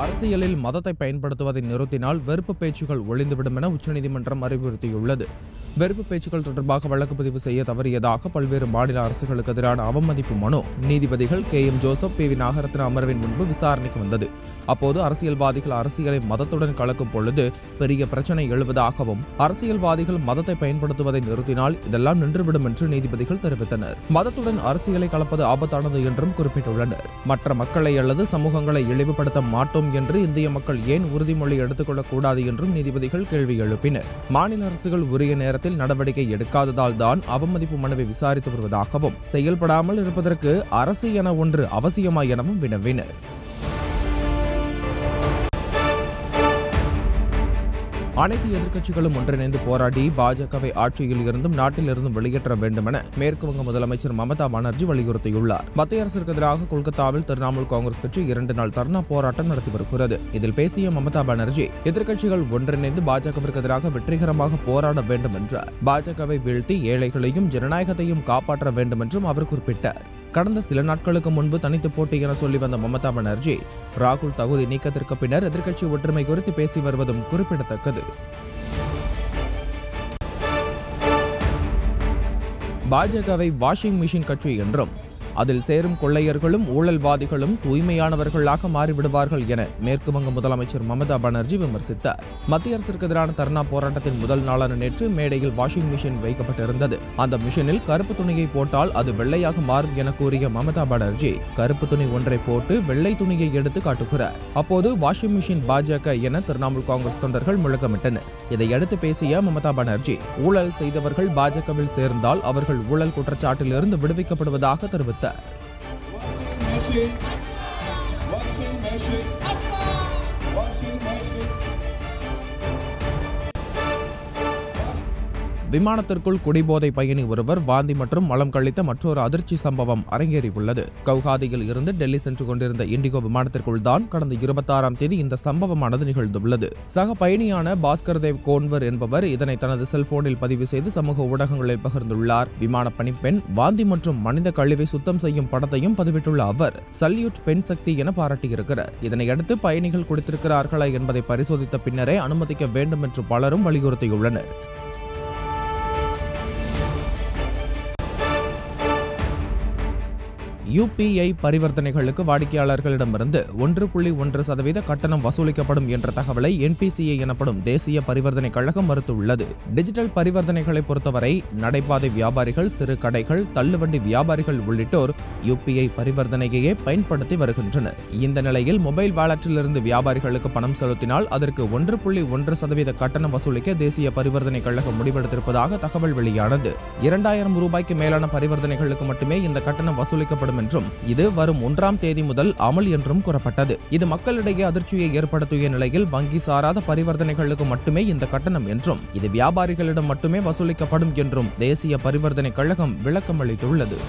அரசியலில் மதத்தை பயன்படுத்துவதை நிறுத்தினால் வெறுப்பு பேச்சுகள் ஒழிந்துவிடும் என உச்சநீதிமன்றம் அறிவுறுத்தியுள்ளது. வெறுப்பு பேச்சுக்கள் தொடர்பாக வழக்கு பதிவு செய்ய தவறியதாக பல்வேறு மாநில அரசுகளுக்கு எதிரான அவமதிப்பு மனு நீதிபதிகள் KM ஜோசப், PV நாகரத்ன அமர்வின் முன்பு விசாரணைக்கு வந்தது. அப்போது அரசியல்வாதிகள் அரசியலை மதத்துடன் கலக்கும் பொழுது பெரிய பிரச்சனை எழுவதாகவும், அரசியல்வாதிகள் மதத்தை பயன்படுத்துவதை நிறுத்தினால் இதெல்லாம் நின்றுவிடும் என்று நீதிபதிகள் தெரிவித்தனர். மதத்துடன் அரசியலை கலப்பது ஆபத்தானது என்றும் குறிப்பிட்டுள்ளனர். மற்ற மக்களை அல்லது சமூகங்களை இழிவுபடுத்த மாட்டோம் என்று இந்திய மக்கள் ஏன் உறுதிமொழி எடுத்துக்கொள்ளக் கூடாது என்றும் நீதிபதிகள் கேள்வி எழுப்பினர். மாநில அரசுகள் உரிய நேரத்தில் நடவடிக்கை எடுக்காததால் தான் அவமதிப்பு மனுவை விசாரித்து வருவதாகவும், செயல்படாமல் இருப்பதற்கு அரசு என ஒன்று அவசியமா எனவும் வினவினர். அனைத்து எதிர்க்கட்சிகளும் ஒன்றிணைந்து போராடி பாஜகவை ஆட்சியில் இருந்தும் நாட்டில் இருந்தும் வெளியேற்ற வேண்டும் என மேற்குவங்க முதலமைச்சர் மமதா பானர்ஜி வலியுறுத்தியுள்ளார். மத்திய அரசிற்கு எதிராக கொல்கத்தாவில் திரிணாமுல் காங்கிரஸ் கட்சி 2 நாள் தர்ணா போராட்டம் நடத்தி வருகிறது. இதில் பேசிய மமதா பானர்ஜி, எதிர்க்கட்சிகள் ஒன்றிணைந்து பாஜகவிற்கு எதிராக வெற்றிகரமாக போராட வேண்டும் என்றார். பாஜகவை வீழ்த்தி ஏழைகளையும் ஜனநாயகத்தையும் காப்பாற்ற வேண்டும் என்றும் அவர் குறிப்பிட்டார். கடந்த சில நாட்களுக்கு முன்பு தனித்து போட்டி என சொல்லி வந்த மமதா பானர்ஜி, ராகுல் தகுதி நீக்கத்திற்கு பின்னர் எதிர்க்கட்சி ஒற்றுமை குறித்து பேசி வருவதும் குறிப்பிடத்தக்கது. பாஜகவை வாஷிங் மிஷின் கட்சி என்றும், அதில் சேரும் கொள்ளையர்களும் ஊழல்வாதிகளும் தூய்மையானவர்களாக மாறிவிடுவார்கள் என மேற்குவங்க முதலமைச்சர் மமதா பானர்ஜி விமர்சித்தார். மத்திய அரசிற்கு எதிரான தர்ணா போராட்டத்தின் முதல் நாளான நேற்று மேடையில் வாஷிங் மிஷின் வைக்கப்பட்டிருந்தது. அந்த மிஷினில் கருப்பு துணியை போட்டால் அது வெள்ளையாக மாறும் என கூறிய மமதா பானர்ஜி, கருப்பு துணி ஒன்றை போட்டு வெள்ளை துணியை எடுத்து காட்டுகிறார். அப்போது வாஷிங் மிஷின் பாஜக என திரிணாமுல் காங்கிரஸ் தொண்டர்கள் முழக்கமிட்டனர். இதையடுத்து பேசிய மமதா பானர்ஜி, ஊழல் செய்தவர்கள் பாஜகவில் சேர்ந்தால் அவர்கள் ஊழல் குற்றச்சாட்டில் இருந்து விடுவிக்கப்படுவதாக தெரிவித்தார். விமானத்திற்குள் குடிபோதை பயணி ஒருவர் வாந்தி மற்றும் மலம் கழித்த மற்றொரு அதிர்ச்சி சம்பவம் அரங்கேறியுள்ளது. கவுஹாத்தியில் இருந்து டெல்லி சென்று கொண்டிருந்த இண்டிகோ விமானத்திற்குள் தான் கடந்த 26ஆம் தேதி இந்த சம்பவமானது நிகழ்ந்துள்ளது. சக பயணியான பாஸ்கர் தேவ் கோன்வர் என்பவர் இதனை தனது செல்போனில் பதிவு செய்து சமூக ஊடகங்களில் பகிர்ந்துள்ளார். விமான பணிப்பெண் வாந்தி மற்றும் மனித கழிவை சுத்தம் செய்யும் படத்தையும் பதிவிட்டுள்ள அவர், சல்யூட் பெண் சக்தி என பாராட்டியிருக்கிறார். இதனையடுத்து பயணிகள் குடித்திருக்கிறார்களா என்பதை பரிசோதித்த பின்னரே அனுமதிக்க வேண்டும் என்று பலரும் வலியுறுத்தியுள்ளனர். UPI பரிவர்த்தனைகளுக்கு வாடிக்கையாளர்களிடமிருந்து 1.1% கட்டணம் வசூலிக்கப்படும் என்ற தகவலை NPCI எனப்படும் தேசிய பரிவர்த்தனை கழகம் மறுத்துள்ளது. டிஜிட்டல் பரிவர்த்தனைகளை பொறுத்தவரை நடைபாதை வியாபாரிகள், சிறு கடைகள், தள்ளுவண்டி வியாபாரிகள் உள்ளிட்டோர் UPI பரிவர்த்தனையையே பயன்படுத்தி வருகின்றனர். இந்த நிலையில் மொபைல் வாலெட்டிலிருந்து வியாபாரிகளுக்கு பணம் செலுத்தினால் அதற்கு 1.1% கட்டணம் வசூலிக்க தேசிய பரிவர்த்தனை கழகம் முடிவெடுத்திருப்பதாக தகவல் வெளியானது. 2000 ரூபாய்க்கு மேலான பரிவர்த்தனைகளுக்கு மட்டுமே இந்த கட்டணம் வசூலிக்கப்படும் என்றும், இது வரும் 1ஆம் தேதி முதல் அமல் என்றும் கூறப்பட்டது. இது மக்களிடையே அதிர்ச்சியை ஏற்படுத்திய நிலையில் வங்கி சாராத பரிவர்த்தனைகளுக்கு மட்டுமே இந்த கட்டணம் என்றும், இது வியாபாரிகளிடம் மட்டுமே வசூலிக்கப்படும் என்றும் தேசிய பரிவர்த்தனை கழகம் விளக்கம் அளித்துள்ளது.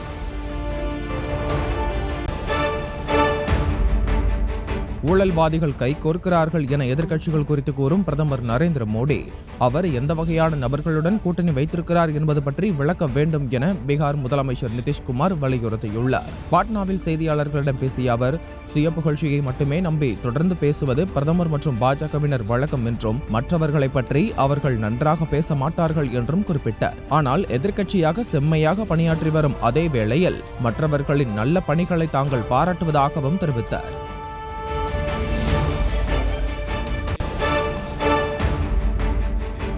ஊழல்வாதிகள் கை கோர்க்கிறார்கள் என எதிர்க்கட்சிகள் குறித்து கூறும் பிரதமர் நரேந்திர மோடி, அவர் எந்த வகையான நபர்களுடன் கூட்டணி வைத்திருக்கிறார் என்பது பற்றி விளக்க வேண்டும் என பீகார் முதலமைச்சர் நிதிஷ்குமார் வலியுறுத்தியுள்ளார். பாட்னாவில் செய்தியாளர்களிடம் பேசிய அவர், சுய புகழ்ச்சியை மட்டுமே நம்பி தொடர்ந்து பேசுவது பிரதமர் மற்றும் பாஜகவினர் வழக்கம் என்றும், மற்றவர்களை பற்றி அவர்கள் நன்றாக பேச மாட்டார்கள் என்றும் குறிப்பிட்டார். ஆனால் எதிர்க்கட்சியாக செம்மையாக பணியாற்றி வரும் அதே வேளையில் மற்றவர்களின் நல்ல பணிகளை தாங்கள் பாராட்டுவதாகவும் தெரிவித்தார்.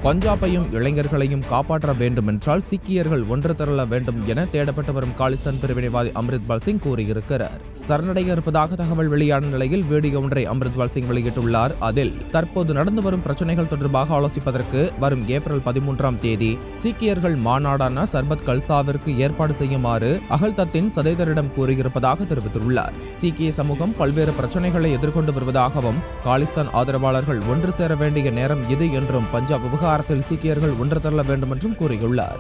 பஞ்சாபையும் இளைஞர்களையும் காப்பாற்ற வேண்டும் என்றால் சீக்கியர்கள் ஒன்று திரள வேண்டும் என தேடப்பட்டு வரும் காலிஸ்தான் பிரிவினைவாதி அம்ரித்பால் சிங் கூறியிருக்கிறார். சரணடைய இருப்பதாக தகவல் வெளியான நிலையில் வீடியோ ஒன்றை அம்ரித்பால் சிங் வெளியிட்டுள்ளார். அதில் தற்போது நடந்து வரும் பிரச்சனைகள் தொடர்பாக ஆலோசிப்பதற்கு வரும் ஏப்ரல் 13ஆம் தேதி சீக்கியர்கள் மாநாடான சர்பத் கல்சாவிற்கு ஏற்பாடு செய்யுமாறு அகல்தத்தின் சதேதரிடம் கூறியிருப்பதாக தெரிவித்துள்ளார். சீக்கிய சமூகம் பல்வேறு பிரச்சனைகளை எதிர்கொண்டு வருவதாகவும், காலிஸ்தான் ஆதரவாளர்கள் ஒன்று சேர வேண்டிய நேரம் இது என்றும் பஞ்சாப் விவகாரத்தில் சீக்கியர்கள் ஒன்று திரள வேண்டும் என்றும் கூறியுள்ளார்.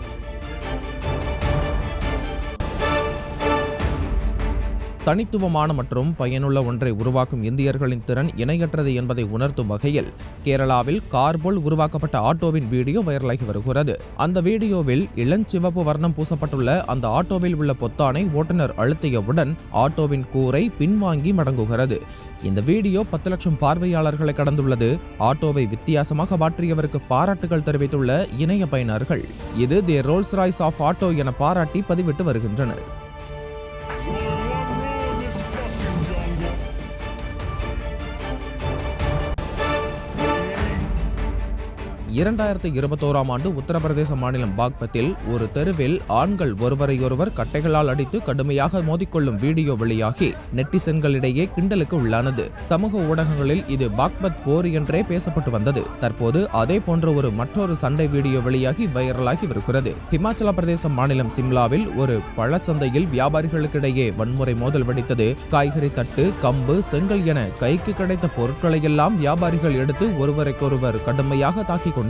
தனித்துவமான மற்றும் பயனுள்ள ஒன்றை உருவாக்கும் இந்தியர்களின் திறன் இணையற்றது என்பதை உணர்த்தும் வகையில் கேரளாவில் கார் போல் உருவாக்கப்பட்ட ஆட்டோவின் வீடியோ வைரலாகி வருகிறது. அந்த வீடியோவில் இளஞ்சிவப்பு வர்ணம் பூசப்பட்டுள்ள அந்த ஆட்டோவில் உள்ள பொத்தானை ஓட்டுநர் அழுத்தியவுடன் ஆட்டோவின் கூரை பின்வாங்கி மடங்குகிறது. இந்த வீடியோ 10 லட்சம் பார்வையாளர்களை கடந்துள்ளது. ஆட்டோவை வித்தியாசமாக மாற்றியவருக்கு பாராட்டுகள் தெரிவித்துள்ள இணைய பயனர்கள் இது தி ரோல்ஸ் ராய்ஸ் ஆஃப் ஆட்டோ என பாராட்டி பதிவிட்டு வருகின்றனர். 2021ஆம் ஆண்டு உத்தரப்பிரதேச மாநிலம் பாக்பத்தில் ஒரு தெருவில் ஆண்கள் ஒருவரையொருவர் கட்டைகளால் அடித்து கடுமையாக மோதிக்கொள்ளும் வீடியோ வெளியாகி நெட்டிசன்களிடையே கிண்டலுக்கு உள்ளானது. சமூக ஊடகங்களில் இது பாக்பத் போர் என்றே பேசப்பட்டு வந்தது. தற்போது அதே போன்ற மற்றொரு சண்டை வீடியோ வெளியாகி வைரலாகி வருகிறது. இமாச்சல பிரதேச மாநிலம் சிம்லாவில் ஒரு பழச்சந்தையில் வியாபாரிகளுக்கிடையே வன்முறை மோதல் வெடித்தது. காய்கறி தட்டு, கம்பு, செங்கல் என கைக்கு கிடைத்த பொருட்களை எல்லாம் வியாபாரிகள் எடுத்து ஒருவருக்கொருவர் கடுமையாக தாக்கிக் கொண்டனர்.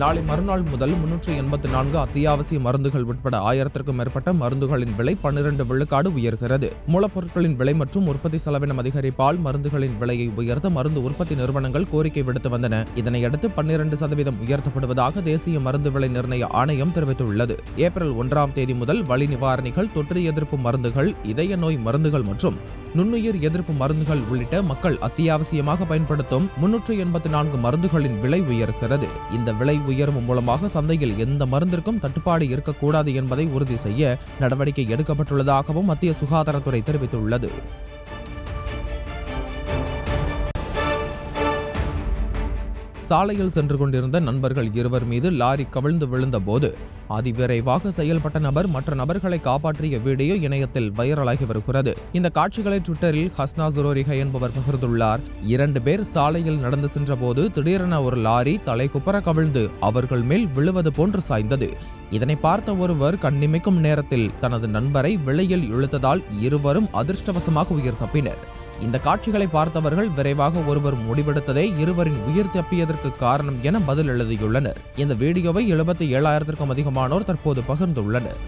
நாளை மறுநாள் முதல் 384 அத்தியாவசிய மருந்துகள் உட்பட 1000க்கும் மேற்பட்ட மருந்துகளின் விலை 12 விழுக்காடு உயர்கிறது. மூலப்பொருட்களின் விலை மற்றும் உற்பத்தி செலவினம் அதிகரிப்பால் மருந்துகளின் விலையை உயர்த்த மருந்து உற்பத்தி நிறுவனங்கள் கோரிக்கை விடுத்து வந்தன. இதனையடுத்து 12% உயர்த்தப்படுவதாக தேசிய மருந்து விலை நிர்ணய ஆணையம் தெரிவித்துள்ளது. ஏப்ரல் 1ஆம் தேதி முதல் வலி நிவாரணிகள், தொற்று எதிர்ப்பு மருந்துகள், இதய நோய் மருந்துகள் மற்றும் நுண்ணுயிர் எதிர்ப்பு மருந்துகள் உள்ளிட்ட மக்கள் அத்தியாவசியமாக பயன்படுத்தும் 384 மருந்துகளின் விலை உயர்கிறது. இந்த விலை உயர்வு மூலமாக சந்தையில் எந்த மருந்திற்கும் தட்டுப்பாடு இருக்கக்கூடாது என்பதை உறுதி செய்ய நடவடிக்கை எடுக்கப்பட்டுள்ளதாகவும் மத்திய சுகாதாரத்துறை தெரிவித்துள்ளது. சாலையில் சென்று கொண்டிருந்த நண்பர்கள் இருவர் மீது லாரி கவிழ்ந்து விழுந்த போது அதிவிரைவாக செயல்பட்ட நபர் மற்ற நபர்களை காப்பாற்றிய வீடியோ இணையத்தில் வைரலாகி வருகிறது. இந்த காட்சிகளை ட்விட்டரில் ஹஸ்னா ஜுரோரிஹா என்பவர் பகிர்ந்துள்ளார். 2 பேர் சாலையில் நடந்து சென்ற போது திடீரென ஒரு லாரி தலைகுப்புற கவிழ்ந்து அவர்கள் மேல் விழுவது போன்று சாய்ந்தது. இதனை பார்த்த ஒருவர் கண்ணிமைக்கும் நேரத்தில் தனது நண்பரை வெளியில் இழுத்ததால் இருவரும் அதிர்ஷ்டவசமாக உயிர் தப்பினர். இந்த காட்சிகளை பார்த்தவர்கள் விரைவாக ஒருவர் முடிவெடுத்ததே இருவரின் உயிர் தப்பியதற்கு காரணம் என பதில் எழுதியுள்ளனர். இந்த வீடியோவை 77,000க்கும் அதிகமானோர் தற்போது பகிர்ந்துள்ளனர்.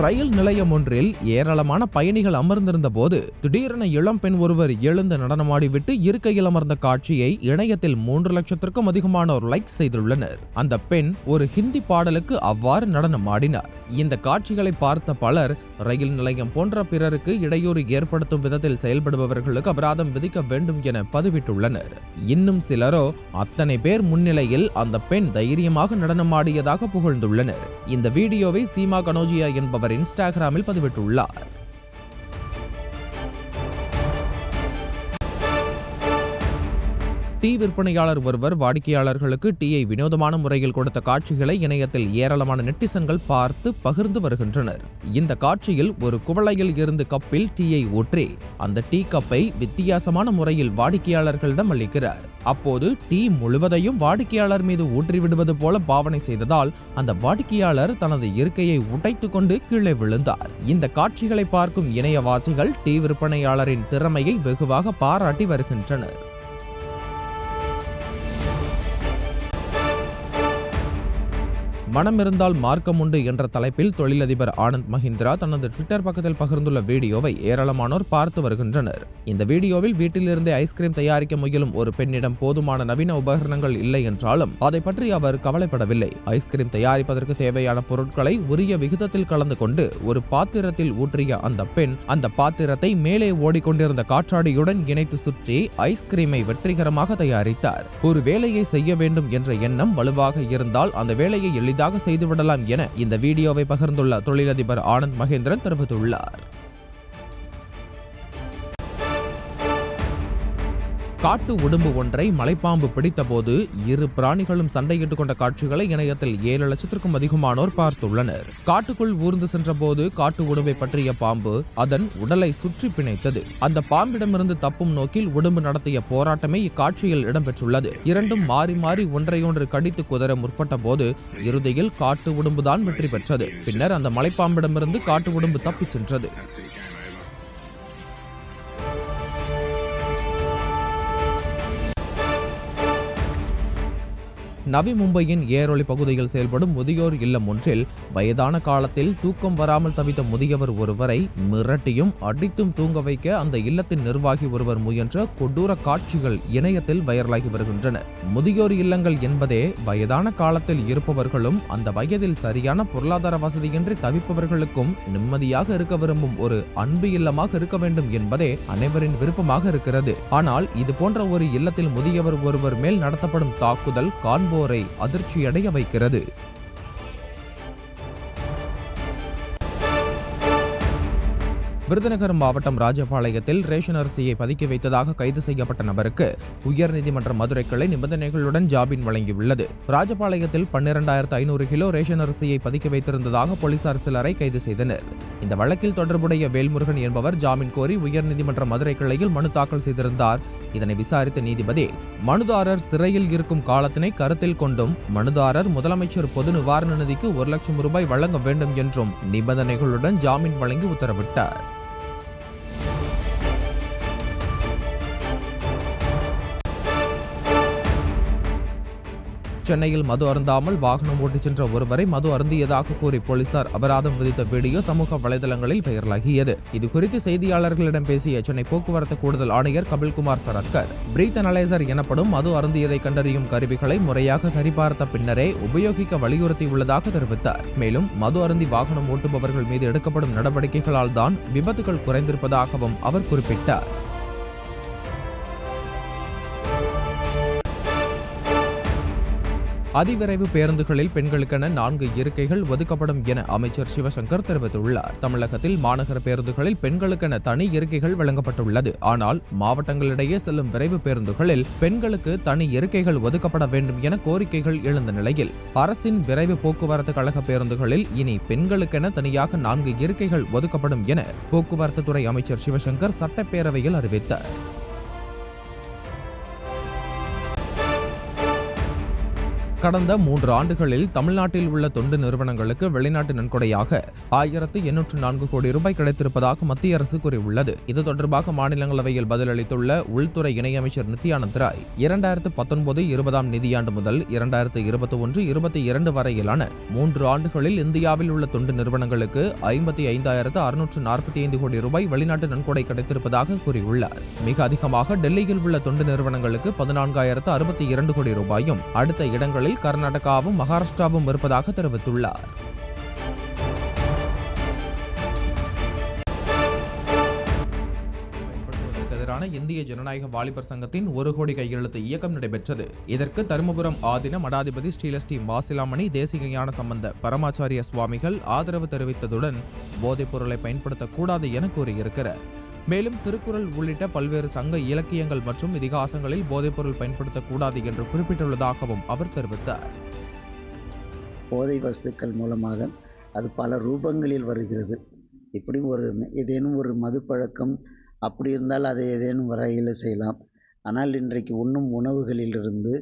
ரயில் நிலையம் ஒன்றில் ஏராளமான பயணிகள் அமர்ந்திருந்த போது திடீரென இளம் பெண் ஒருவர் எழுந்து நடனமாடிவிட்டு இருக்கையில் அமர்ந்த காட்சியை இணையத்தில் 3 லட்சத்திற்கும் அதிகமானோர் லைக் செய்துள்ளனர். அந்த பெண் ஒரு ஹிந்தி பாடலுக்கு அவ்வாறு நடனமாடினார். இந்த காட்சிகளை பார்த்த பலர் ரயில் நிலையம் போன்ற பிறருக்கு இடையூறு ஏற்படுத்தும் விதத்தில் செயல்படுபவர்களுக்கு அபராதம் விதிக்க வேண்டும் என பதிவிட்டுள்ளனர். இன்னும் சிலரோ அத்தனை பேர் முன்னிலையில் அந்த பெண் தைரியமாக நடனமாடியதாக புகழ்ந்துள்ளனர். இந்த வீடியோவை சீமா கனோஜியா என்பவர் இன்ஸ்டாகிராமில் பதிவிட்டுள்ளார். டீ விற்பனையாளர் ஒருவர் வாடிக்கையாளர்களுக்கு டீயை வினோதமான முறையில் கொடுத்த காட்சிகளை இணையத்தில் ஏராளமான நெட்டிசன்கள் பார்த்து பகிர்ந்து வருகின்றனர். இந்த காட்சியில் ஒரு குவளையில் இருந்து கப்பில் டீயை ஊற்றி அந்த டீ கப்பை வித்தியாசமான முறையில் வாடிக்கையாளர்களிடம் அளிக்கிறார். அப்போது டீ முழுவதையும் வாடிக்கையாளர் மீது ஊற்றிவிடுவது போல பாவனை செய்ததால் அந்த வாடிக்கையாளர் தனது இருக்கையை உடைத்துக் கொண்டு கீழே விழுந்தார். இந்த காட்சிகளை பார்க்கும் இணையவாசிகள் டீ விற்பனையாளரின் திறமையை வெகுவாக பாராட்டி வருகின்றனர். மனம் இருந்தால் மார்க்கம் உண்டு என்ற தலைப்பில் தொழிலதிபர் ஆனந்த் மஹிந்திரா தனது ட்விட்டர் பக்கத்தில் பகிர்ந்துள்ள வீடியோவை ஏராளமானோர் பார்த்து வருகின்றனர். இந்த வீடியோவில் வீட்டிலிருந்தே ஐஸ்கிரீம் தயாரிக்க முயலும் ஒரு பெண்ணிடம் போதுமான நவீன உபகரணங்கள் இல்லை என்றாலும் அதை பற்றி அவர் கவலைப்படவில்லை. ஐஸ்கிரீம் தயாரிப்பதற்கு தேவையான பொருட்களை உரிய விகிதத்தில் கலந்து கொண்டு ஒரு பாத்திரத்தில் ஊற்றிய அந்த பெண் அந்த பாத்திரத்தை மேலே ஓடிக்கொண்டிருந்த காற்றாடியுடன் இணைத்து சுற்றி ஐஸ்கிரீமை வெற்றிகரமாக தயாரித்தார். ஒரு வேலையை செய்ய வேண்டும் என்ற எண்ணம் வலுவாக இருந்தால் அந்த வேலையை எளிதாக செய்துவிடலாம் என இந்த வீடியோவை பகிர்ந்துள்ள தொழிலதிபர் ஆனந்த் மகேந்திரன் தெரிவித்துள்ளார். காட்டு உடும்பு ஒன்றை மலைப்பாம்பு பிடித்தபோது இரு பிராணிகளும் சண்டையிட்டுக் கொண்ட காட்சிகளை இணையத்தில் 7 லட்சத்திற்கும் அதிகமானோர் பார்த்துள்ளனர். காட்டுக்குள் ஊர்ந்து சென்றபோது காட்டு உடும்பை பற்றிய பாம்பு அதன் உடலை சுற்றி பிணைத்தது. அந்த பாம்பிடமிருந்து தப்பும் நோக்கில் உடும்பு நடத்திய போராட்டமே இக்காட்சியில் இடம்பெற்றுள்ளது. இரண்டும் மாறி மாறி ஒன்றையொன்று கடித்து குதற முற்பட்ட போது இறுதியில் காட்டு உடும்புதான் வெற்றி பெற்றது. பின்னர் அந்த மலைப்பாம்பிடமிருந்து காட்டு உடும்பு தப்பிச் சென்றது. நவி மும்பையின் ஏரோலி பகுதியில் செயல்படும் முதியோர் இல்லம் ஒன்றில் வயதான காலத்தில் தூக்கம் வராமல் தவித்த முதியவர் ஒருவரை மிரட்டியும் அடித்தும் தூங்க வைக்க அந்த இல்லத்தின் நிர்வாகி ஒருவர் முயன்ற கொடூர காட்சிகள் இணையத்தில் வைரலாகி வருகின்றன. முதியோர் இல்லங்கள் என்பதே வயதான காலத்தில் இருப்பவர்களும் அந்த வயதில் சரியான பொருளாதார வசதியின்றி தவிப்பவர்களுக்கும் நிம்மதியாக இருக்க விரும்பும் ஒரு அன்பு இல்லமாக இருக்க வேண்டும் என்பதே அனைவரின் விருப்பமாக இருக்கிறது. ஆனால் இது போன்ற ஒரு இல்லத்தில் முதியவர் ஒருவர் மேல் நடத்தப்படும் தாக்குதல் காண்போரை அதிர்ச்சியடைய வைக்கிறது. விருதுநகர் மாவட்டம் ராஜபாளையத்தில் ரேஷன் அரிசியை பதுக்கி வைத்ததாக கைது செய்யப்பட்ட நபருக்கு உயர்நீதிமன்ற மதுரை கிளை நிபந்தனைகளுடன் ஜாமீன் வழங்கியுள்ளது. ராஜபாளையத்தில் 12,500 கிலோ ரேஷன் அரிசியை பதுக்கி வைத்திருந்ததாக போலீசார் சிலரை கைது செய்தனர். இந்த வழக்கில் தொடர்புடைய வேல்முருகன் என்பவர் ஜாமீன் கோரி உயர்நீதிமன்ற மதுரை கிளையில் மனு தாக்கல் செய்திருந்தார். இதனை விசாரித்த நீதிபதி மனுதாரர் சிறையில் இருக்கும் காலத்தினை கருத்தில் கொண்டும் மனுதாரர் முதலமைச்சர் பொது நிவாரண நிதிக்கு 1 லட்சம் ரூபாய் வழங்க வேண்டும் என்றும் நிபந்தனைகளுடன் ஜாமீன் வழங்கி உத்தரவிட்டார். சென்னையில் மது அருந்தாமல் வாகனம் ஓட்டிச் சென்ற ஒருவரை மது அருந்தியதாக கூறி போலீசார் அபராதம் விதித்த வீடியோ சமூக வலைதளங்களில் வைரலாகியது. இதுகுறித்து செய்தியாளர்களிடம் பேசிய சென்னை போக்குவரத்து கூடுதல் ஆணையர் கபில்குமார் சரத்கர், பிரீத் அனலைசர் எனப்படும் மது அருந்தியதை கண்டறியும் கருவிகளை முறையாக சரிபார்த்த பின்னரே உபயோகிக்க வலியுறுத்தியுள்ளதாக தெரிவித்தார். மேலும் மது அருந்தி வாகனம் ஓட்டுபவர்கள் மீது எடுக்கப்படும் நடவடிக்கைகளால் தான் விபத்துகள் குறைந்திருப்பதாகவும் அவர் குறிப்பிட்டார். அதிவிரைவு பேருந்துகளில் பெண்களுக்கென 4 இருக்கைகள் ஒதுக்கப்படும் என அமைச்சர் சிவசங்கர் தெரிவித்துள்ளார். தமிழகத்தில் மாநகர பேருந்துகளில் பெண்களுக்கென தனி இருக்கைகள் வழங்கப்பட்டுள்ளது. ஆனால் மாவட்டங்களிடையே செல்லும் விரைவு பேருந்துகளில் பெண்களுக்கு தனி இருக்கைகள் ஒதுக்கப்பட வேண்டும் என கோரிக்கைகள் எழுந்த நிலையில் அரசின் விரைவு போக்குவரத்து கழக பேருந்துகளில் இனி பெண்களுக்கென தனியாக 4 இருக்கைகள் ஒதுக்கப்படும் என போக்குவரத்து துறை அமைச்சர் சிவசங்கர் சட்டப்பேரவையில் அறிவித்தார். கடந்த 3 ஆண்டுகளில் தமிழ்நாட்டில் உள்ள தொண்டு நிறுவனங்களுக்கு வெளிநாட்டு நன்கொடையாக 1804 கோடி ரூபாய் கிடைத்திருப்பதாக மத்திய அரசு கூறியுள்ளது. இது தொடர்பாக மாநிலங்களவையில் பதிலளித்துள்ள உள்துறை இணையமைச்சர் நித்யானந்த் ராய், 2019-20 நிதியாண்டு முதல் 2021-22 வரையிலான 3 ஆண்டுகளில் இந்தியாவில் உள்ள தொண்டு நிறுவனங்களுக்கு 55,645 கோடி ரூபாய் வெளிநாட்டு நன்கொடை கிடைத்திருப்பதாக கூறியுள்ளார். மிக அதிகமாக டெல்லியில் உள்ள தொண்டு நிறுவனங்களுக்கு 14,062 கோடி ரூபாயும், அடுத்த இடங்களில் கர்நாடகாவும் மகாராஷ்டிராவும் இருப்பதாக தெரிவித்துள்ளார். இந்திய ஜனநாயக வாலிபர் சங்கத்தின் 1 கோடி கையெழுத்து இயக்கம் நடைபெற்றது. இதற்கு தருமபுரம் ஆதீன மடாதிபதி ஸ்ரீலஸ்ரீ மாசிலாமணி தேசிக ஞான சம்பந்த பரமாச்சாரிய சுவாமிகள் ஆதரவு தெரிவித்ததுடன் போதைப் பொருளை பயன்படுத்தக்கூடாது என கூறியிருக்கிறார். மேலும் திருக்குறள் உள்ளிட்ட பல்வேறு சங்க இலக்கியங்கள் மற்றும் இதிகாசங்களில் போதைப்பொருள் பயன்படுத்தக்கூடாது என்று குறிப்பிட்டுள்ளதாகவும் அவர் தெரிவித்தார். போதை வஸ்துக்கள் மூலமாக அது பல ரூபங்களில் வருகிறது. இப்படி ஏதேனும் ஒரு மது பழக்கம் அப்படி இருந்தால் அதை ஏதேனும் வரையில் செய்யலாம். ஆனால் இன்றைக்கு உண்ணும் உணவுகளிலிருந்து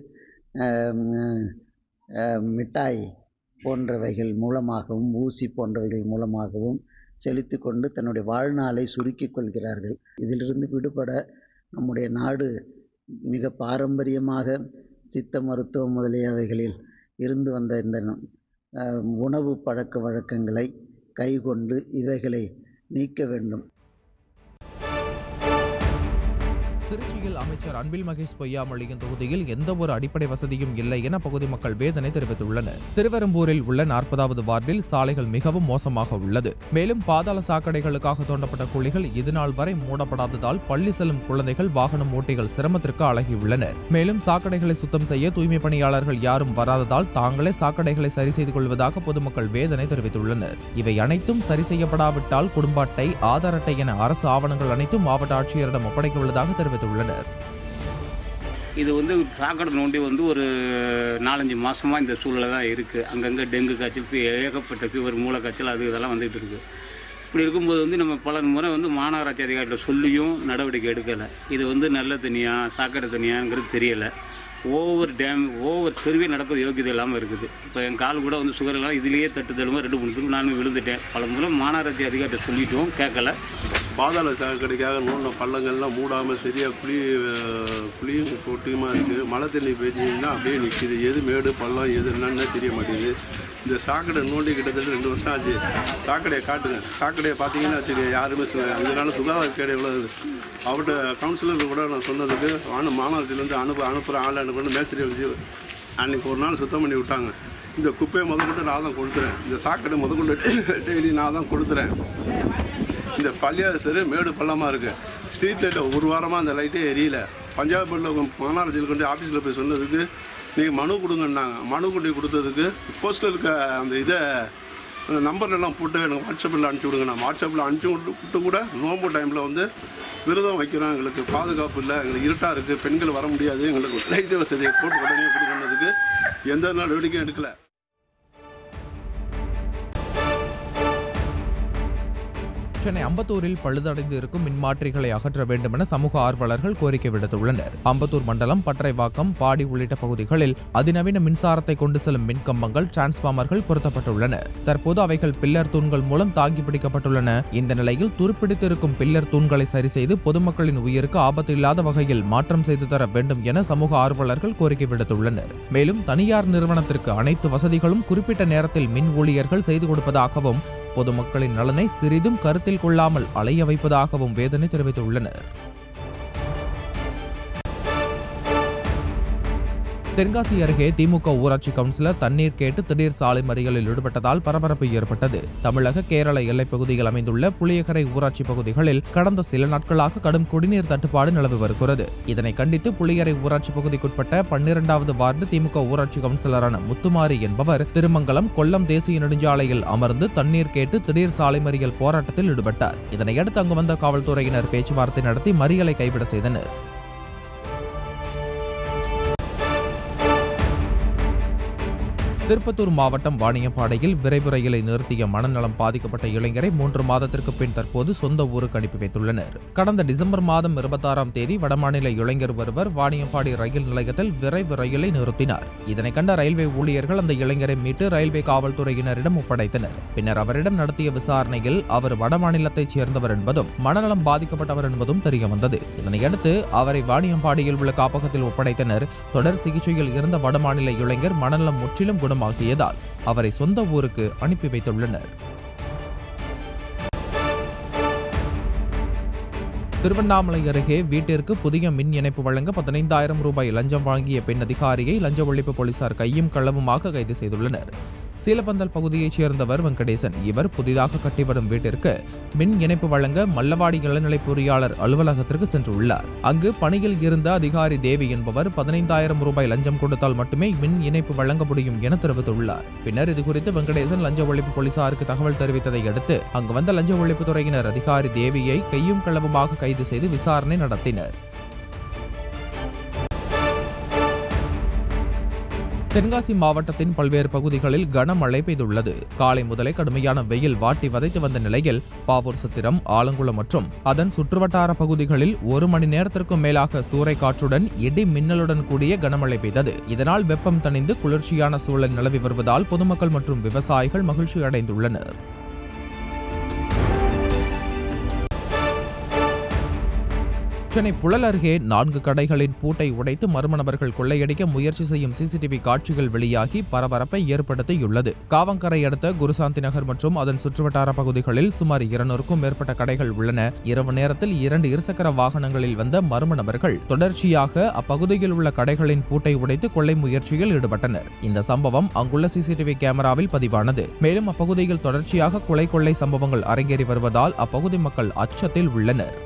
மிட்டாய் போன்றவைகள் மூலமாகவும் ஊசி போன்றவைகள் மூலமாகவும் செலுத்தி கொண்டு தன்னுடைய வாழ்நாளை சுருக்கிக் கொள்கிறார்கள். இதிலிருந்து விடுபட நம்முடைய நாடு மிக பாரம்பரியமாக சித்த மருத்துவம் முதலியவைகளில் இருந்து வந்த இந்த உணவு பழக்க வழக்கங்களை கைக்கொண்டு இவைகளை நீக்க வேண்டும். திருச்சியில் அமைச்சர் அன்பில் மகேஷ் பொய்யாமொழியின் தொகுதியில் எந்த ஒரு அடிப்படை வசதியும் இல்லை என பகுதி மக்கள் வேதனை தெரிவித்துள்ளனர். திருவெரும்பூரில் உள்ள 40வது வார்டில் சாலைகள் மிகவும் மோசமாக உள்ளது. மேலும் பாதாள சாக்கடைகளுக்காக தோண்டப்பட்ட குழிகள் இதுநாள் வரை மூடப்படாததால் பள்ளி செல்லும் குழந்தைகள் வாகனம் ஓட்டிகள் சிரமத்திற்கு ஆளாகியுள்ளனர். மேலும் சாக்கடைகளை சுத்தம் செய்ய தூய்மை பணியாளர்கள் யாரும் வராததால் தாங்களே சாக்கடைகளை சரி செய்து கொள்வதாக பொதுமக்கள் வேதனை தெரிவித்துள்ளனர். இவை அனைத்தும் சரி செய்யப்படாவிட்டால் குடும்ப அட்டை, ஆதார் அட்டை என அரசு ஆவணங்கள் அனைத்தும் மாவட்ட ஆட்சியரிடம் ஒப்படைக்க உள்ளதாக தெரிவித்துள்ளனர். இது வந்து சாக்கடை நோண்டி வந்து ஒரு 4-5 மாதமாக இந்த சூழ்நிலை தான் இருக்குது. அங்கங்கே டெங்கு காய்ச்சல், ஏகப்பட்ட ஃபீவர், மூளை காய்ச்சல் அது இதெல்லாம் வந்துகிட்டு இருக்குது. இப்படி இருக்கும்போது வந்து நம்ம பல முறை வந்து மாநகராட்சி அதிகாரிகிட்ட சொல்லியும் நடவடிக்கை எடுக்கலை. இது வந்து நல்ல தண்ணியா சாக்கடை தண்ணியாங்கிறது தெரியலை. ஓவர் தெருவே நடக்கிறது யோகியதை இல்லாமல் இருக்குது. இப்போ என் கால் கூட வந்து சுகர் எல்லாம் இதுலேயே தட்டுதலுமா 2-3 தடவை நானும் விழுந்துட்டேன். பல முறை மாநகராட்சி அதிகாரிகிட்ட சொல்லிட்டோம், கேட்கல. பாதாள சாக்கடைக்காக நோண்ட பள்ளங்கள்லாம் மூடாமல் சரியாக குழியும் கொட்டியுமா இருக்குது. மழை தண்ணி பெய்ஞ்சிங்கன்னா அப்படியே நிற்கிது. எது மேடு பள்ளம் எது என்னன்னு தெரிய மாட்டேங்குது. இந்த சாக்கடை நோண்டி கிட்டத்தட்ட 2 வருஷம் ஆச்சு. சாக்கடையை காட்டுங்க, சாக்கடையை பார்த்தீங்கன்னா சரி யாருமே இதனால சுகாதார கேடு எவ்வளோ இருக்குது. அவர்கிட்ட கவுன்சிலருக்கு கூட நான் சொன்னதுக்கு மாநகராட்சியிலேருந்து அனுப்புகிற ஆள் அனுப்புன்னு மேஸ்திரியை வச்சு அன்றைக்கி ஒரு நாள் சுத்தம் பண்ணி விட்டாங்க. இந்த குப்பையை முதற்கொண்டு நான் தான் கொடுத்துறேன். இந்த சாக்கடை முதற்கொண்டு டெய்லி நான் தான் கொடுத்துறேன். இந்த பள்ளியாசரு மேடு பள்ளமாக இருக்குது. ஸ்ட்ரீட் லைட்டில் ஒரு வாரமாக அந்த லைட்டே எரியல. பஞ்சாப் போர்டில் மாநகராட்சியில் கொண்டு ஆஃபீஸில் போய் சொன்னதுக்கு நீங்கள் மனு கொடுங்கன்னாங்க. மனு கொண்டு கொடுத்ததுக்கு போஸ்ட்டில் இருக்க அந்த நம்பர்லாம் போட்டு எனக்கு வாட்ஸ்அப்பில் அனுப்பிச்சி விடுங்க. நான் வாட்ஸ்அப்பில் அனுப்பிச்சி விட்டு கூட நோம்பு டைமில் வந்து விரதம் வைக்கிறோம், எங்களுக்கு பாதுகாப்பு இல்லை, எங்களுக்கு இருட்டாக இருக்குது, பெண்கள் வர முடியாது, எங்களுக்கு லைட்டு வசதியை போட்டு உடனே கொடுக்கறதுக்கு எந்த நடவடிக்கையும் எடுக்கலை. சென்னை அம்பத்தூரில் பழுதடைந்து இருக்கும் மின்மாற்றிகளை அகற்ற வேண்டும் என சமூக ஆர்வலர்கள் கோரிக்கை விடுத்துள்ளனர். அம்பத்தூர் மண்டலம், பட்டறைவாக்கம், பாடி உள்ளிட்ட பகுதிகளில் அதிநவீன மின்சாரத்தை கொண்டு செல்லும் மின்கம்பங்கள், டிரான்ஸ்பார்மர்கள் பொருத்தப்பட்டுள்ளன. தற்போது அவைகள் பில்லர் தூண்கள் மூலம் தாங்கி பிடிக்கப்பட்டுள்ளன. இந்த நிலையில் துருப்பிடித்திருக்கும் பில்லர் தூண்களை சரி செய்து பொதுமக்களின் உயிருக்கு ஆபத்து இல்லாத வகையில் மாற்றம் செய்து தர வேண்டும் என சமூக ஆர்வலர்கள் கோரிக்கை விடுத்துள்ளனர். மேலும் தனியார் நிறுவனத்திற்கு அனைத்து வசதிகளும் குறிப்பிட்ட நேரத்தில் மின் ஊழியர்கள் செய்து கொடுப்பதாகவும், பொதுமக்களின் நலனை சிறிதும் கருத்தில் கொள்ளாமல் அலைய வைப்பதாகவும் வேதனை தெரிவித்துள்ளனர். தென்காசி அருகே திமுக ஊராட்சி கவுன்சிலர் தண்ணீர் கேட்டு திடீர் சாலை மறியலில் ஈடுபட்டதால் பரபரப்பு ஏற்பட்டது. தமிழக கேரள எல்லைப் பகுதியில் அமைந்துள்ள புளியகரை ஊராட்சி பகுதிகளில் கடந்த சில நாட்களாக கடும் குடிநீர் தட்டுப்பாடு நிலவி வருகிறது. இதனை கண்டித்து புளியகரை ஊராட்சி பகுதிக்குட்பட்ட 12வது வார்டு திமுக ஊராட்சி கவுன்சிலரான முத்துமாரி என்பவர் திருமங்கலம் கொல்லம் தேசிய நெடுஞ்சாலையில் அமர்ந்து தண்ணீர் கேட்டு திடீர் சாலை மறியல் போராட்டத்தில் ஈடுபட்டார். இதனையடுத்து அங்கு வந்த காவல்துறையினர் பேச்சுவார்த்தை நடத்தி மறியலை கைவிட செய்தனர். திருப்பத்தூர் மாவட்டம் வாணியம்பாடியில் விரைவு ரயிலை நிறுத்திய மனநலம் பாதிக்கப்பட்ட இளைஞரை 3 மாதத்திற்கு பின் தற்போது சொந்த ஊருக்கு அனுப்பி வைத்துள்ளனர். கடந்த டிசம்பர் மாதம் 26ஆம் தேதி வடமாநில இளைஞர் ஒருவர் வாணியம்பாடி ரயில் நிலையத்தில் விரைவு ரயிலை நிறுத்தினார். இதனை கண்ட ரயில்வே ஊழியர்கள் அந்த இளைஞரை மீட்டு ரயில்வே காவல்துறையினரிடம் ஒப்படைத்தனர். பின்னர் அவரிடம் நடத்திய விசாரணையில் அவர் வடமாநிலத்தைச் சேர்ந்தவர் என்பதும் மனநலம் பாதிக்கப்பட்டவர் என்பதும் தெரியவந்தது. இதனையடுத்து அவரை வாணியம்பாடியில் உள்ள காப்பகத்தில் ஒப்படைத்தனர். தொடர் சிகிச்சையில் இருந்த வடமாநில இளைஞர் மனநலம் முற்றிலும் குணமாகியதால் அவரை சொந்த ஊருக்கு அனுப்பி வைத்துள்ளனர். திருவண்ணாமலை அருகே வீட்டிற்கு புதிய மின் இணைப்பு வழங்க 15,000 ரூபாய் லஞ்சம் வாங்கிய பெண் அதிகாரியை லஞ்ச ஒழிப்பு போலீசார் கையும் களவுமாக கைது செய்துள்ளனர். சீலப்பந்தல் பகுதியைச் சேர்ந்தவர் வெங்கடேசன். இவர் புதிதாக கட்டிவரும் வீட்டிற்கு மின் இணைப்பு வழங்க மல்லவாடி இளநிலை பொறியாளர் அலுவலகத்திற்கு சென்றுள்ளார். அங்கு பணியில் இருந்த அதிகாரி தேவி என்பவர் 15,000 ரூபாய் லஞ்சம் கொடுத்தால் மட்டுமே மின் இணைப்பு வழங்க முடியும் என தெரிவித்துள்ளார். பின்னர் இதுகுறித்து வெங்கடேசன் லஞ்ச ஒழிப்பு போலீசாருக்கு தகவல் தெரிவித்ததை அடுத்து அங்கு வந்த லஞ்ச ஒழிப்புத்துறையினர் அதிகாரி தேவியை கையும் களவுமாக கைது செய்து விசாரணை நடத்தினர். தென்காசி மாவட்டத்தின் பல்வேறு பகுதிகளில் கனமழை பெய்துள்ளது. காலை முதலே கடுமையான வெயில் வாட்டி வதைத்து வந்த நிலையில் பாவூர் சத்திரம், ஆலங்குளம் மற்றும் அதன் சுற்றுவட்டார பகுதிகளில் 1 மணி நேரத்திற்கும் மேலாக சூறைக்காற்றுடன் இடி மின்னலுடன் கூடிய கனமழை பெய்தது. இதனால் வெப்பம் தணிந்து குளிர்ச்சியான சூழல் நிலவி வருவதால் பொதுமக்கள் மற்றும் விவசாயிகள் மகிழ்ச்சி அடைந்துள்ளனர். சென்னை புழல் அருகே 4 கடைகளின் பூட்டை உடைத்து மர்ம நபர்கள் கொள்ளையடிக்க முயற்சி செய்யும் சிசிடிவி காட்சிகள் வெளியாகி பரபரப்பை ஏற்படுத்தியுள்ளது. காவங்கரை அடுத்த குருசாந்தி நகர் மற்றும் அதன் சுற்றுவட்டார பகுதிகளில் சுமார் 200க்கும் மேற்பட்ட கடைகள் உள்ளன. இரவு நேரத்தில் 2 இருசக்கர வாகனங்களில் வந்த மர்ம நபர்கள் தொடர்ச்சியாக அப்பகுதியில் உள்ள கடைகளின் பூட்டை உடைத்து கொள்ளை முயற்சியில் ஈடுபட்டனர். இந்த சம்பவம் அங்குள்ள சிசிடிவி கேமராவில் பதிவானது. மேலும் அப்பகுதியில் தொடர்ச்சியாக கொள்ளை சம்பவங்கள் அரங்கேறி வருவதால் அப்பகுதி மக்கள் அச்சத்தில் உள்ளனர்.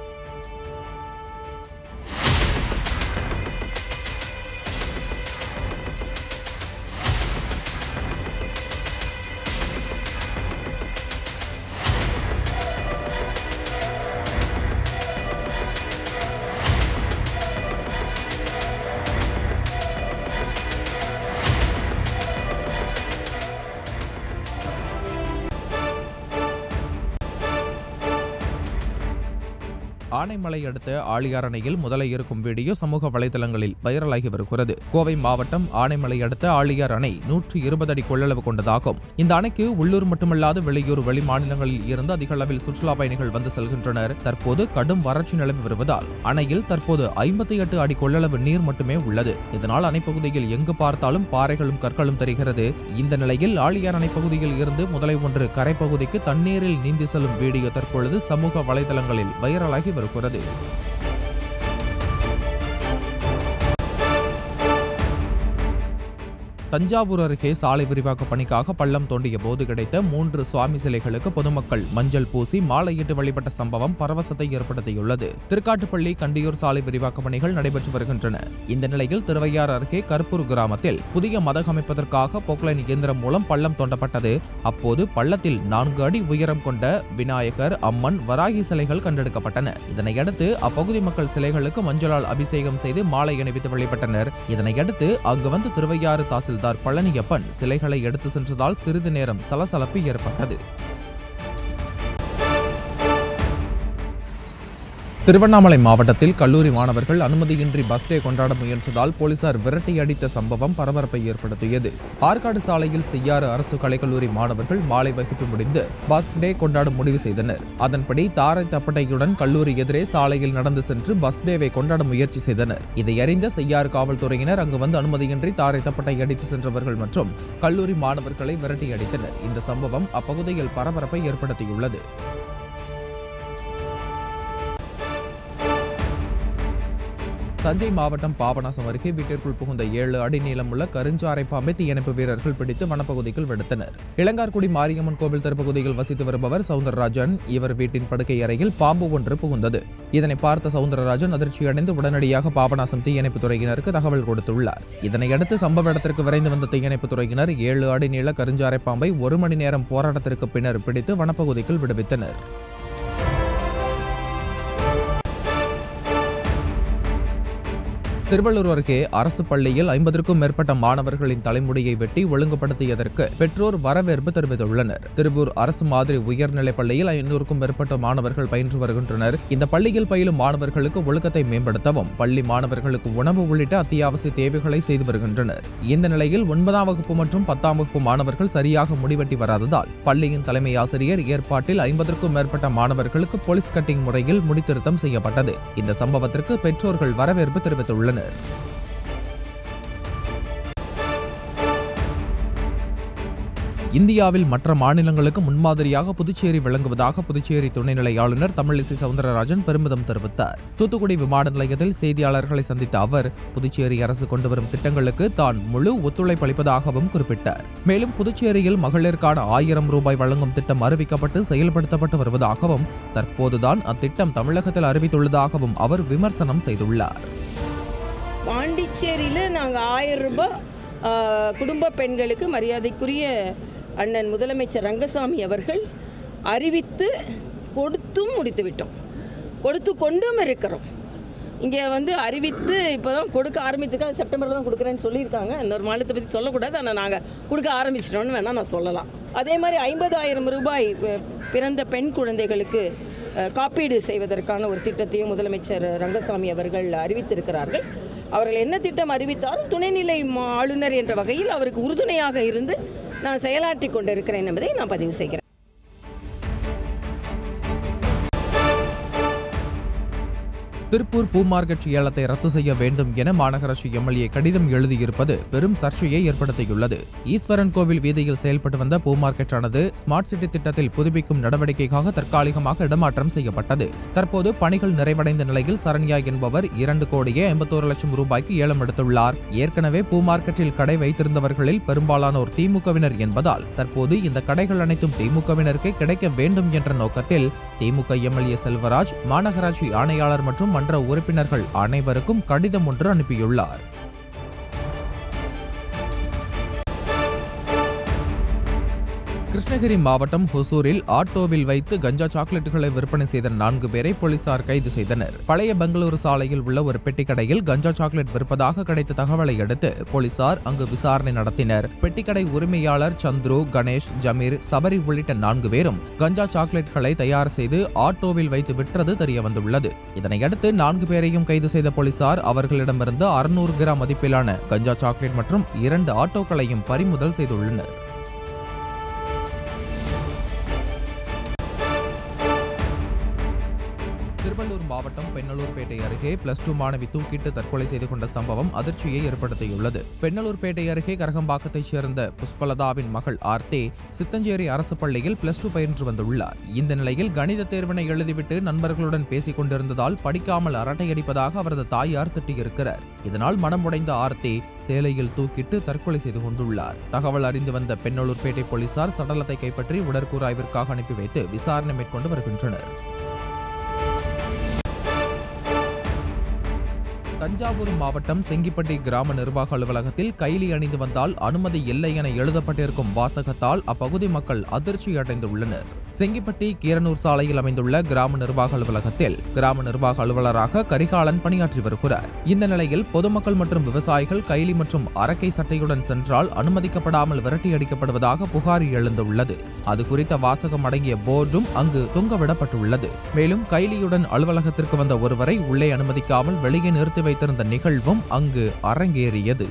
ஆனைமலை அடுத்த ஆழியார் அணையில் முதலை இருக்கும் வீடியோ சமூக வலைதளங்களில் வைரலாகி வருகிறது. கோவை மாவட்டம் ஆனைமலை அடுத்த ஆழியார் அணை 120 அடி கொள்ளளவு கொண்டதாகும். இந்த அணைக்கு உள்ளூர் மட்டுமல்லாது வெளியூர் வெளிமாநிலங்களில் இருந்து அதிக அளவில் சுற்றுலா பயணிகள் வந்து செல்கின்றனர். தற்போது கடும் வறட்சி நிலவி வருவதால் அணையில் தற்போது 58 அடி கொள்ளளவு நீர் மட்டுமே உள்ளது. இதனால் அணைப்பகுதியில் எங்கு பார்த்தாலும் பாறைகளும் கற்களும் தெரிகிறது. இந்த நிலையில் ஆழியார் அணை பகுதியில் இருந்து முதலை ஒன்று கரைப்பகுதிக்கு தண்ணீரில் நீந்தி செல்லும் வீடியோ தற்பொழுது சமூக வலைதளங்களில் வைரலாகி வருகிறது. தஞ்சாவூர் அருகே சாலை விரிவாக்க பணிக்காக பள்ளம் தோண்டிய போது கிடைத்த 3 சுவாமி சிலைகளுக்கு பொதுமக்கள் மஞ்சள் பூசி மாலையிட்டு வழிபட்ட சம்பவம் பரவசத்தை ஏற்படுத்தியுள்ளது. திருக்காட்டுப்பள்ளி கண்டியூர் சாலை விரிவாக்க பணிகள் நடைபெற்று வருகின்றன. இந்த நிலையில் திருவையாறு அருகே கற்பூர் கிராமத்தில் புதிய மதகு அமைப்பதற்காக பொக்லைன் இயந்திரம் மூலம் பள்ளம் தோண்டப்பட்டது. அப்போது பள்ளத்தில் 4 அடி உயரம் கொண்ட விநாயகர், அம்மன், வராகி சிலைகள் கண்டெடுக்கப்பட்டன. இதனையடுத்து அப்பகுதி மக்கள் சிலைகளுக்கு மஞ்சளால் அபிஷேகம் செய்து மாலை அணிவித்து வழிபட்டனர். இதனையடுத்து அங்கு வந்து திருவையாறு தாசில்தார் பழனியப்பன் சிலைகளை எடுத்து சென்றதால் சிறிது நேரம் சலசலப்பு ஏற்பட்டது. திருவண்ணாமலை மாவட்டத்தில் கல்லூரி மாணவர்கள் அனுமதியின்றி பஸ் டே கொண்டாட முயன்றதால் போலீசார் விரட்டி அடித்த சம்பவம் பரபரப்பை ஏற்படுத்தியது. ஆற்காடு சாலையில் செய்யாறு அரசு கலைக்கல்லூரி மாணவர்கள் மாலை வகுப்பு முடிந்து பஸ் டே கொண்டாட முடிவு செய்தனர். அதன்படி தாரை தப்பட்டையுடன் கல்லூரி எதிரே சாலையில் நடந்து சென்று பஸ் டேவை கொண்டாட முயற்சி செய்தனர். இதை அறிந்த செய்யாறு காவல்துறையினர் அங்கு வந்து அனுமதியின்றி தாரை தப்பட்டை அடித்து சென்றவர்கள் மற்றும் கல்லூரி மாணவர்களை விரட்டி அடித்தனர். இந்த சம்பவம் அப்பகுதியில் பரபரப்பை ஏற்படுத்தியுள்ளது. தஞ்சை மாவட்டம் பாபநாசம் அருகே வீட்டிற்குள் புகுந்த 7 அடி நீளமுள்ள கருஞ்சாறை பாம்பை தீயணைப்பு வீரர்கள் பிடித்து வனப்பகுதிக்குள் விடுத்தனர். இளங்கார்குடி மாரியம்மன் கோவில் தெருப்பகுதியில் வசித்து வருபவர் சவுந்தரராஜன். இவர் வீட்டின் படுக்கை அறையில் பாம்பு ஒன்று புகுந்தது. இதனை பார்த்த சவுந்தரராஜன் அதிர்ச்சியடைந்து உடனடியாக பாபநாசம் தீயணைப்பு துறையினருக்கு தகவல் கொடுத்துள்ளார். இதனையடுத்து சம்பவ இடத்திற்கு விரைந்து வந்த தீயணைப்பு துறையினர் 7 அடி நீள கருஞ்சாறை பாம்பை 1 மணி நேரம் போராட்டத்திற்கு பின்னர் பிடித்து வனப்பகுதிக்குள் விடுவித்தனர். திருவள்ளூர் அருகே அரசு பள்ளியில் 50க்கும் மேற்பட்ட மாணவர்களின் தலைமுடியை வெட்டி ஒழுங்குபடுத்தியதற்கு பெற்றோர் வரவேற்பு தெரிவித்துள்ளனர். திருவூர் அரசு மாதிரி உயர்நிலைப் பள்ளியில் 500க்கும் மேற்பட்ட மாணவர்கள் பயின்று வருகின்றனர். இந்த பள்ளியில் பயிலும் மாணவர்களுக்கு ஒழுக்கத்தை மேம்படுத்தவும் பள்ளி மாணவர்களுக்கு உணவு உள்ளிட்ட அத்தியாவசிய தேவைகளை செய்து வருகின்றனர். இந்த நிலையில் 9ஆம் வகுப்பு மற்றும் 10ஆம் வகுப்பு மாணவர்கள் சரியாக முடிவெட்டி வராததால் பள்ளியின் தலைமை ஆசிரியர் ஏற்பாட்டில் 50க்கும் மேற்பட்ட மாணவர்களுக்கு போலீஸ் கட்டிங் முறையில் முடித்திருத்தம் செய்யப்பட்டது. இந்த சம்பவத்திற்கு பெற்றோர்கள் வரவேற்பு தெரிவித்துள்ளனர். இந்தியாவில் மற்ற மாநிலங்களுக்கு முன்மாதிரியாக புதுச்சேரி விளங்குவதாக புதுச்சேரி துணைநிலை ஆளுநர் தமிழிசை சவுந்தரராஜன் பெருமிதம் தெரிவித்தார். தூத்துக்குடி விமான நிலையத்தில் செய்தியாளர்களை சந்தித்த அவர் புதுச்சேரி அரசு கொண்டுவரும் திட்டங்களுக்கு தான் முழு ஒத்துழைப்பு அளிப்பதாகவும் குறிப்பிட்டார். மேலும் புதுச்சேரியில் மகளிருக்கான 1000 ரூபாய் வழங்கும் திட்டம் அறிவிக்கப்பட்டு செயல்படுத்தப்பட்டு வருவதாகவும் தற்போதுதான் அத்திட்டம் தமிழகத்தில் அறிவித்துள்ளதாகவும் அவர் விமர்சனம் செய்துள்ளார். பாண்டிச்சேரியில் நாங்கள் 1000 ரூபாய் குடும்ப பெண்களுக்கு மரியாதைக்குரிய அண்ணன் முதலமைச்சர் ரங்கசாமி அவர்கள் அறிவித்து கொடுத்தும் முடித்து விட்டோம். கொடுத்து கொண்டும் இருக்கிறோம். இங்கே வந்து அறிவித்து இப்போ தான் கொடுக்க ஆரம்பித்துக்காக செப்டம்பரில் தான் கொடுக்குறேன்னு சொல்லியிருக்காங்க. இன்னொரு மாநிலத்தை பற்றி சொல்லக்கூடாது, ஆனால் நாங்கள் கொடுக்க ஆரம்பிச்சிட்டோன்னு வேணால் நான் சொல்லலாம். அதே மாதிரி 50,000 ரூபாய் பிறந்த பெண் குழந்தைகளுக்கு காப்பீடு செய்வதற்கான ஒரு திட்டத்தையும் முதலமைச்சர் ரங்கசாமி அவர்கள் அறிவித்திருக்கிறார்கள். அவர்கள் என்ன திட்டம் அறிவித்தாலும் துணைநிலை ஆளுநர் என்ற வகையில் அவருக்கு உறுதுணையாக இருந்து நான் செயலாற்றி கொண்டிருக்கிறேன் என்பதை நான் பதிவு செய்கிறேன். திருப்பூர் பூ மார்க்கெட் ஏலத்தை ரத்து செய்ய வேண்டும் என மாநகராட்சி எம்எல்ஏ கடிதம் எழுதியிருப்பது பெரும் சர்ச்சையை ஏற்படுத்தியுள்ளது. ஈஸ்வரன் கோவில் வீதியில் செயல்பட்டு வந்த பூ மார்க்கெட்டானது ஸ்மார்ட் சிட்டி திட்டத்தில் புதுப்பிக்கும் நடவடிக்கைக்காக தற்காலிகமாக இடமாற்றம் செய்யப்பட்டது. தற்போது பணிகள் நிறைவடைந்த நிலையில் சரண்யா என்பவர் 2,51,00,000 ரூபாய்க்கு ஏலம் எடுத்துள்ளார். ஏற்கனவே பூ மார்க்கெட்டில் கடை வைத்திருந்தவர்களில் பெரும்பாலானோர் திமுகவினர் என்பதால் தற்போது இந்த கடைகள் அனைத்தும் திமுகவினருக்கே கிடைக்க வேண்டும் என்ற நோக்கத்தில் திமுக எம்எல்ஏ செல்வராஜ் மாநகராட்சி ஆணையாளர் மற்றும் மன்ற உறுப்பினர்கள் அனைவருக்கும் கடிதம் ஒன்று அனுப்பியுள்ளார். கிருஷ்ணகிரி மாவட்டம் ஹொசூரில் ஆட்டோவில் வைத்து கஞ்சா சாக்லேட்டுகளை விற்பனை செய்த 4 பேரை போலீசார் கைது செய்தனர். பழைய பெங்களூரு சாலையில் உள்ள ஒரு பெட்டிக்கடையில் கஞ்சா சாக்லேட் விற்பதாக கிடைத்த தகவலை அடுத்து போலீசார் அங்கு விசாரணை நடத்தினர். பெட்டிக்கடை உரிமையாளர் சந்துரு, கணேஷ், ஜமீர், சபரி உள்ளிட்ட 4 பேரும் கஞ்சா சாக்லேட்களை தயார் செய்து ஆட்டோவில் வைத்து விற்றது தெரியவந்துள்ளது. இதனையடுத்து 4 பேரையும் கைது செய்த போலீசார் அவர்களிடமிருந்து 600 கிராம் மதிப்பிலான கஞ்சா சாக்லேட் மற்றும் 2 ஆட்டோக்களையும் பறிமுதல் செய்துள்ளனர். திருவள்ளூர் மாவட்டம் பெண்ணலூர்பேட்டை அருகே +2 மாணவி தூக்கிட்டு தற்கொலை செய்து கொண்ட சம்பவம் அதிர்ச்சியை ஏற்படுத்தியுள்ளது. பெண்ணலூர்பேட்டை அருகே கரகம்பாக்கத்தைச் சேர்ந்த புஷ்பலதாவின் மகள் ஆர்த்தி சித்தஞ்சேரி அரசு பள்ளியில் +2 பயின்று வந்துள்ளார். இந்த நிலையில் கணித தேர்வினை எழுதிவிட்டு நண்பர்களுடன் பேசிக் கொண்டிருந்ததால் படிக்காமல் அரட்டையடிப்பதாக அவரது தாயார் திட்டியிருக்கிறார். இதனால் மனமுடைந்த ஆர்த்தி சேலையில் தூக்கிட்டு தற்கொலை செய்து கொண்டுள்ளார். தகவல் அறிந்து வந்த பெண்ணலூர்பேட்டை போலீசார் சடலத்தை கைப்பற்றி உடற்கூறாய்விற்காக அனுப்பி வைத்து விசாரணை மேற்கொண்டு வருகின்றனர். தஞ்சாவூர் மாவட்டம் செங்கிப்பட்டி கிராம நிர்வாக அலுவலகத்தில் கைலி அணிந்து வந்தால் அனுமதி இல்லை என எழுதப்பட்டிருக்கும் வாசகத்தால் அப்பகுதி மக்கள் அதிர்ச்சி அடைந்துள்ளனர். செங்கிப்பட்டி கீரனூர் சாலையில் அமைந்துள்ள கிராம நிர்வாக அலுவலகத்தில் கிராம நிர்வாக அலுவலராக கரிகாலன் பணியாற்றி வருகிறார். இந்த நிலையில் பொதுமக்கள் மற்றும் விவசாயிகள் கைலி மற்றும் அரக்கை சட்டையுடன் சென்றால் அனுமதிக்கப்படாமல் விரட்டி அடிக்கப்படுவதாக புகார் எழுந்துள்ளது. அது குறித்த வாசகம் அடங்கிய போர்டும் அங்கு தொங்கவிடப்பட்டுள்ளது. மேலும் கைலியுடன் அலுவலகத்திற்கு வந்த ஒருவரை உள்ளே அனுமதிக்காமல் வெளியே நிறுத்தி வைத்திருந்த நிகழ்வும் அங்கு அரங்கேறியது.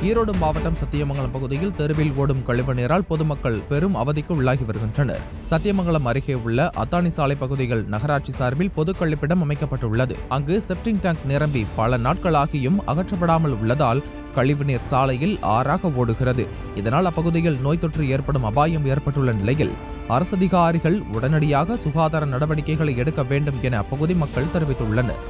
ஈரோடு மாவட்டம் சத்தியமங்கலம் பகுதியில் தெருவில் ஓடும் கழிவுநீரால் பொதுமக்கள் பெரும் அவதிக்கு உள்ளாகி வருகின்றனர். சத்தியமங்கலம் அருகே உள்ள அத்தானி சாலை பகுதிகள் நகராட்சி சார்பில் பொது கழிப்பிடம் அமைக்கப்பட்டுள்ளது. அங்கு செப்டிங் டேங்க் நிரம்பி பல நாட்களாகியும் அகற்றப்படாமல் உள்ளதால் கழிவுநீர் சாலையில் ஆறாக ஓடுகிறது. இதனால் அப்பகுதியில் நோய் தொற்று ஏற்படும் அபாயம் ஏற்பட்டுள்ள நிலையில் அரசு அதிகாரிகள் உடனடியாக சுகாதார நடவடிக்கைகளை எடுக்க வேண்டும் என அப்பகுதி மக்கள் தெரிவித்துள்ளனர்.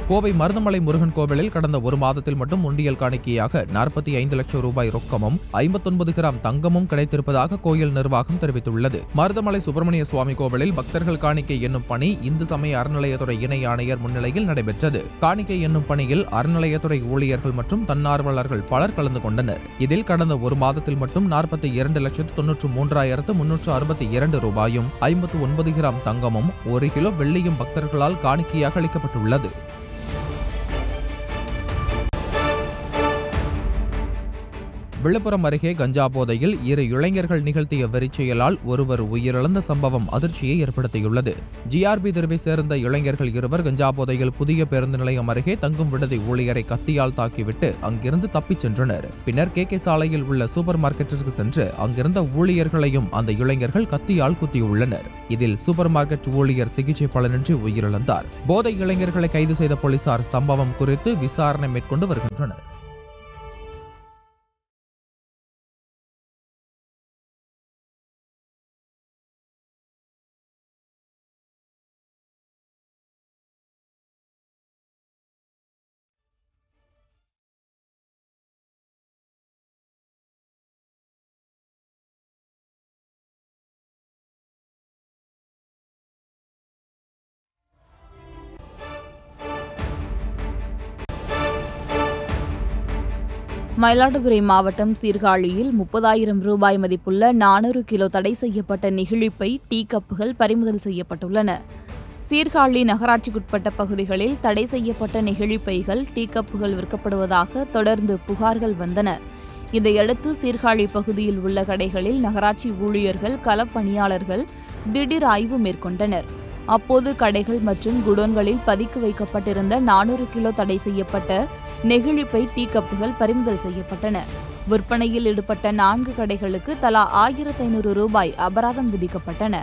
கோவை மருதமலை முருகன் கோவிலில் கடந்த 1 மாதத்தில் மட்டும் உண்டியல் காணிக்கையாக 45 லட்சம் ரூபாய் ரொக்கமும் 59 கிராம் தங்கமும் கிடைத்திருப்பதாக கோயில் நிர்வாகம் தெரிவித்துள்ளது. மருதமலை சுப்பிரமணிய சுவாமி கோவிலில் பக்தர்கள் காணிக்கை என்னும் பணி இந்து சமய அறநிலையத்துறை இணை ஆணையர் முன்னிலையில் நடைபெற்றது. காணிக்கை என்னும் பணியில் அறநிலையத்துறை ஊழியர்கள் மற்றும் தன்னார்வலர்கள் பலர் கலந்து கொண்டனர். இதில் கடந்த 1 மாதத்தில் மட்டும் 42,93,362 ரூபாயும் 59 கிராம் தங்கமும் 1 கிலோ வெள்ளியும் பக்தர்களால் காணிக்கையாக அளிக்கப்பட்டுள்ளது. விழுப்புரம் அருகே கஞ்சா போதையில் 2 இளைஞர்கள் நிகழ்த்திய வெறிச்செயலால் ஒருவர் உயிரிழந்த சம்பவம் அதிர்ச்சியை ஏற்படுத்தியுள்ளது. ஜிஆர்பி தெருவை சேர்ந்த இளைஞர்கள் 2 கஞ்சா போதையில் புதிய பேருந்து நிலையம் அருகே தங்கும் விடுதி ஊழியரை கத்தியால் தாக்கிவிட்டு அங்கிருந்து தப்பிச் சென்றனர். பின்னர் KK சாலையில் உள்ள சூப்பர் மார்க்கெட்டிற்கு சென்று அங்கிருந்த ஊழியர்களையும் அந்த இளைஞர்கள் கத்தியால் குத்தியுள்ளனர். இதில் சூப்பர் மார்க்கெட் ஊழியர் சிகிச்சை பலனின்றி உயிரிழந்தார். போதை இளைஞர்களை கைது செய்த போலீசார் சம்பவம் குறித்து விசாரணை மேற்கொண்டு வருகின்றனர். மயிலாடுதுறை மாவட்டம் சீர்காழியில் 30,000 ரூபாய் மதிப்புள்ள 400 கிலோ தடை செய்யப்பட்ட நெகிழிப்பை டீ கப்புகள் பறிமுதல் செய்யப்பட்டுள்ளன. சீர்காழி நகராட்சிக்குட்பட்ட பகுதிகளில் தடை செய்யப்பட்ட நெகிழிப்பைகள், டீ கப்புகள் விற்கப்படுவதாக தொடர்ந்து புகார்கள் வந்தன. இதையடுத்து சீர்காழி பகுதியில் உள்ள கடைகளில் நகராட்சி ஊழியர்கள், களப்பணியாளர்கள் திடீர் ஆய்வு மேற்கொண்டனர். அப்போது கடைகள் மற்றும் குடோன்களில் பதுக்கி வைக்கப்பட்டிருந்த 400 கிலோ தடை செய்யப்பட்ட நெகிழிப்பை, டீ கப்புகள் பறிமுதல் செய்யப்பட்டன. விற்பனையில் ஈடுபட்ட 4 கடைகளுக்கு தலா 1,500 ரூபாய் அபராதம் விதிக்கப்பட்டன.